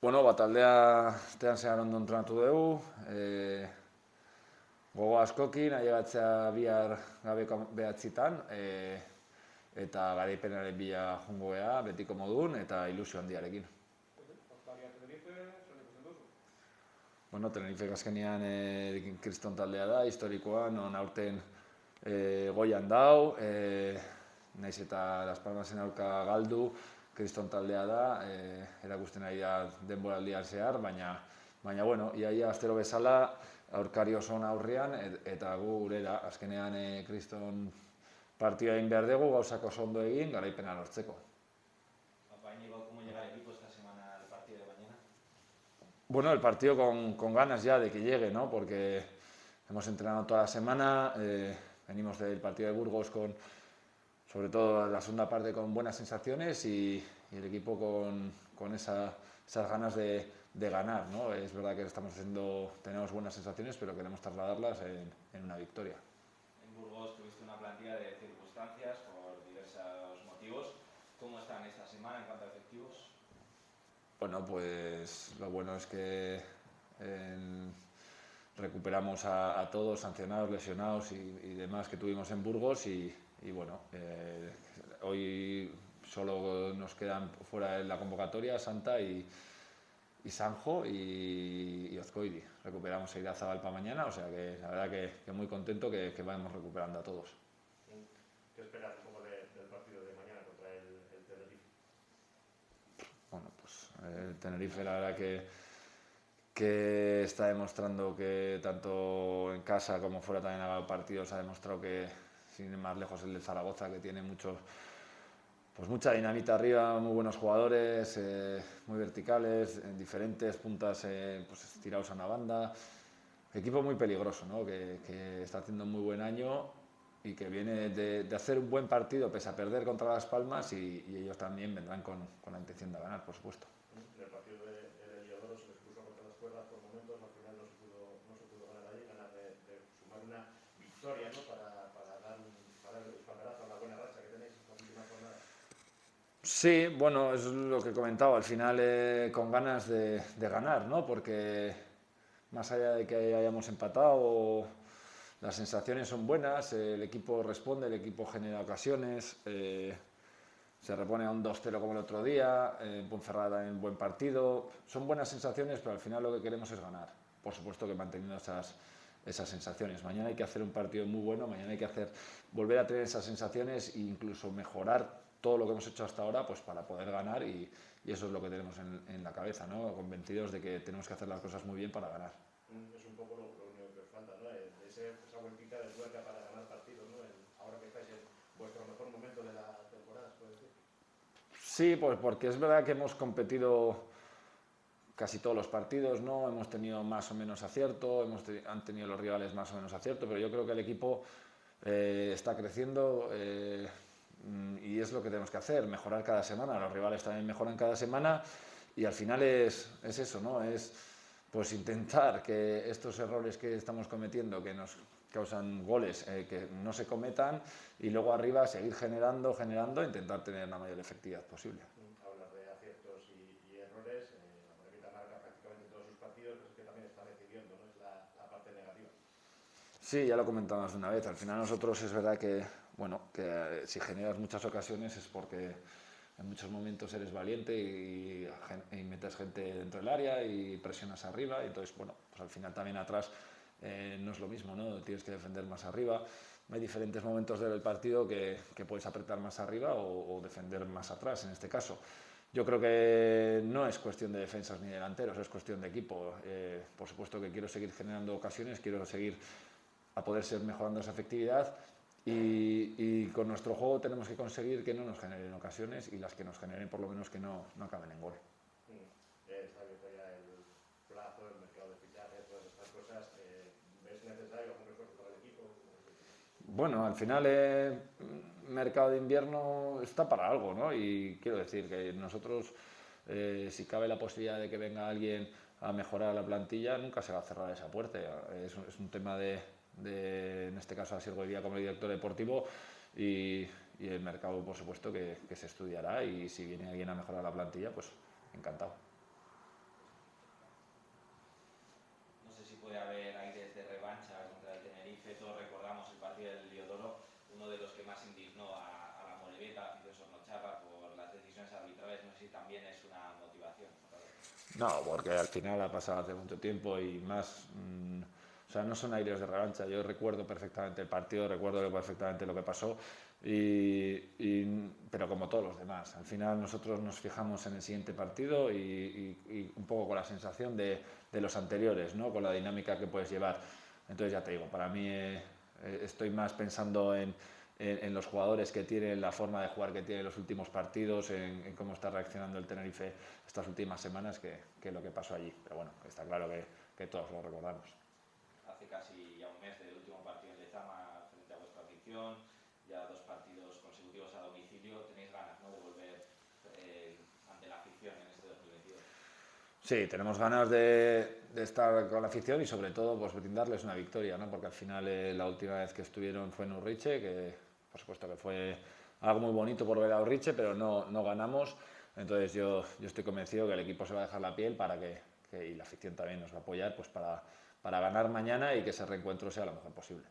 Bueno, taldea astean zehar ondo entrenatu dugu, gogo askokin, ailegatzea bihar gabeko 9:00 eta garaipenaren bila joango gea, betiko modun eta ilusio handiarekin. Bueno, Tenerife azkenean kriston taldea da, historikoa, non aurten goian dau, naiz eta Las Palmasen aurka galdu, kriston taldea da, erakusten ari da denboraldian zehar, baina bueno, iaia astero bezala aurkari oso on aurrean eta gu gurera, azkenean kriston partida egin behar dugu, gauzak oso ondo egin, garaipena lortzeko. ¿Cómo llega el equipo esta semana al partido de mañana? Bueno, el partido con ganas ya de que llegue, ¿no? Porque hemos entrenado toda la semana, venimos del partido de Burgos sobre todo la segunda parte con buenas sensaciones y el equipo con esas ganas de ganar, ¿no? Es verdad que tenemos buenas sensaciones, pero queremos trasladarlas en una victoria. En Burgos tuviste una plantilla de circunstancias por diversos motivos. ¿Cómo están esta semana en cuanto a efectivos? Bueno, pues lo bueno es que recuperamos a todos, sancionados, lesionados y demás que tuvimos en Burgos y bueno, hoy solo nos quedan fuera en la convocatoria Santa y Sanjo y Ozcoidi. Recuperamos a Irazabal para mañana, o sea que la verdad que muy contento que vamos recuperando a todos. ¿Qué esperas un poco del partido de mañana contra el Tenerife? Bueno, pues el Tenerife la verdad que está demostrando que tanto en casa como fuera también ha dado partidos, ha demostrado que sin ir más lejos el de Zaragoza, que tiene mucha dinamita arriba, muy buenos jugadores, muy verticales, en diferentes puntas pues tirados a una banda. Equipo muy peligroso, ¿no? que está haciendo un muy buen año y que viene de hacer un buen partido pese a perder contra Las Palmas y ellos también vendrán con la intención de ganar, por supuesto. En el partido de Heliodoro se les puso contra las cuerdas por momentos, al final no se pudo ganar ahí, ganar de sumar una victoria, ¿no? para dar el espaldarazo a la buena racha que tenéis estas últimas jornadas. Sí, bueno, es lo que comentaba, al final con ganas de ganar, ¿no? Porque más allá de que hayamos empatado, las sensaciones son buenas, el equipo responde, el equipo genera ocasiones, se repone a un 2-0 como el otro día, Ponferrada en buen partido, son buenas sensaciones, pero al final lo que queremos es ganar, por supuesto que manteniendo esas sensaciones. Mañana hay que hacer un partido muy bueno, mañana hay que volver a tener esas sensaciones e incluso mejorar todo lo que hemos hecho hasta ahora pues para poder ganar y eso es lo que tenemos en la cabeza, ¿no? Convencidos de que tenemos que hacer las cosas muy bien para ganar. Es un poco lo único que os falta, ¿no? Esa vueltita de tuerca para ganar partidos, ¿no? Ahora que estáis en vuestro mejor momento de la temporada, ¿se puede decir? Sí, pues porque es verdad que hemos competido casi todos los partidos, ¿no? Hemos tenido más o menos acierto, han tenido los rivales más o menos acierto, pero yo creo que el equipo está creciendo y es lo que tenemos que hacer, mejorar cada semana. Los rivales también mejoran cada semana y al final es eso, ¿no? Es pues intentar que estos errores que estamos cometiendo, que nos causan goles, que no se cometan y luego arriba seguir generando e intentar tener la mayor efectividad posible. Hablas de aciertos y errores, la Morevieta marca prácticamente todos sus partidos, pero es que también está recibiendo, ¿no? Es la parte negativa. Sí, ya lo comentamos una vez. Al final nosotros es verdad que, bueno, que si generas muchas ocasiones es porque en muchos momentos eres valiente y metes gente dentro del área y presionas arriba y entonces, bueno, pues al final también atrás no es lo mismo, ¿no? Tienes que defender más arriba. Hay diferentes momentos del partido que puedes apretar más arriba o defender más atrás, en este caso. Yo creo que no es cuestión de defensas ni delanteros, es cuestión de equipo. Por supuesto que quiero seguir generando ocasiones, quiero seguir a poder seguir mejorando esa efectividad y con nuestro juego tenemos que conseguir que no nos generen ocasiones y las que nos generen por lo menos que no acaben en gol. Está abierto ya el plazo, el mercado de fichajes, todas estas cosas. ¿Ves necesario algún refuerzo para el equipo? Bueno, al final el mercado de invierno está para algo, ¿no? Y quiero decir que nosotros, si cabe la posibilidad de que venga alguien a mejorar la plantilla, nunca se va a cerrar esa puerta. Es un tema en este caso, a Sirgoiría como director deportivo y el mercado, por supuesto, que se estudiará y si viene alguien a mejorar la plantilla, pues encantado. sé si también es una motivación. No, porque al final ha pasado hace mucho tiempo y más... o sea, no son aires de revancha. Yo recuerdo perfectamente el partido, recuerdo perfectamente lo que pasó, pero como todos los demás. Al final nosotros nos fijamos en el siguiente partido y un poco con la sensación de los anteriores, ¿no? Con la dinámica que puedes llevar. Entonces ya te digo, para mí estoy más pensando en los jugadores que tienen, la forma de jugar que tienen los últimos partidos, en cómo está reaccionando el Tenerife estas últimas semanas que lo que pasó allí. Pero bueno, está claro que todos lo recordamos. Hace casi ya un mes del último partido en Lezama frente a vuestra afición, ya 2 partidos consecutivos a domicilio. ¿Tenéis ganas, ¿no?, de volver ante la afición en este 2022? Sí, tenemos ganas de estar con la afición y sobre todo pues brindarles una victoria, ¿no? Porque al final la última vez que estuvieron fue en Urriche, que por supuesto que fue algo muy bonito por ver a Urriche, pero no ganamos. Entonces yo estoy convencido que el equipo se va a dejar la piel y la afición también nos va a apoyar pues para ganar mañana y que ese reencuentro sea lo mejor posible.